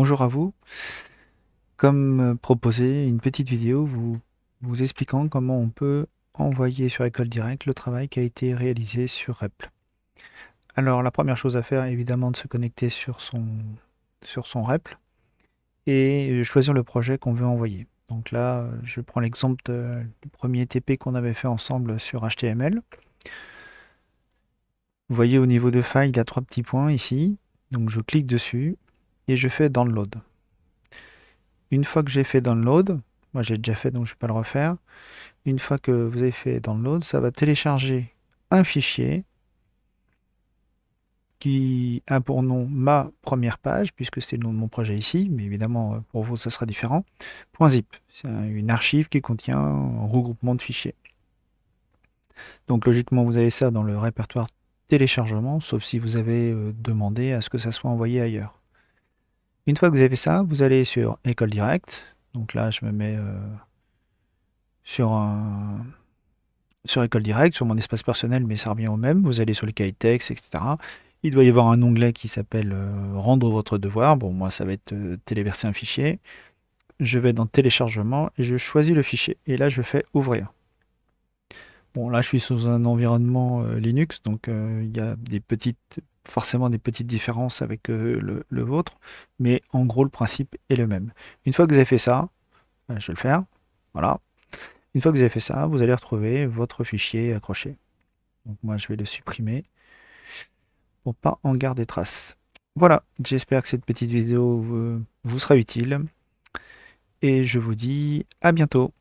Bonjour à vous. Comme proposé, une petite vidéo vous expliquant comment on peut envoyer sur École Directe le travail qui a été réalisé sur REPL. Alors la première chose à faire est évidemment de se connecter sur son REPL et choisir le projet qu'on veut envoyer. Donc là, je prends l'exemple du premier TP qu'on avait fait ensemble sur HTML. Vous voyez au niveau de file, il y a trois petits points ici. Donc je clique dessus et je fais Download. Une fois que j'ai fait Download, moi j'ai déjà fait donc je ne vais pas le refaire. Une fois que vous avez fait Download, ça va télécharger un fichier qui a pour nom ma première page, puisque c'est le nom de mon projet ici, mais évidemment pour vous ça sera différent. .zip, c'est une archive qui contient un regroupement de fichiers. Donc logiquement vous avez ça dans le répertoire téléchargement, sauf si vous avez demandé à ce que ça soit envoyé ailleurs. Une fois que vous avez ça, vous allez sur École Directe. Donc là je me mets sur un, sur École Directe, sur mon espace personnel, mais ça revient au même. Vous allez sur les cahiers de texte, etc. Il doit y avoir un onglet qui s'appelle Rendre votre devoir. Bon, moi, ça va être téléverser un fichier. Je vais dans Téléchargement et je choisis le fichier. Et là, je fais Ouvrir. Bon, là, je suis sous un environnement Linux, donc il y a forcément des petites différences avec le vôtre, mais en gros, le principe est le même. Une fois que vous avez fait ça, je vais le faire. Voilà. Une fois que vous avez fait ça, vous allez retrouver votre fichier accroché. Donc moi, je vais le supprimer pour pas en garder trace. Voilà, j'espère que cette petite vidéo vous sera utile et je vous dis à bientôt.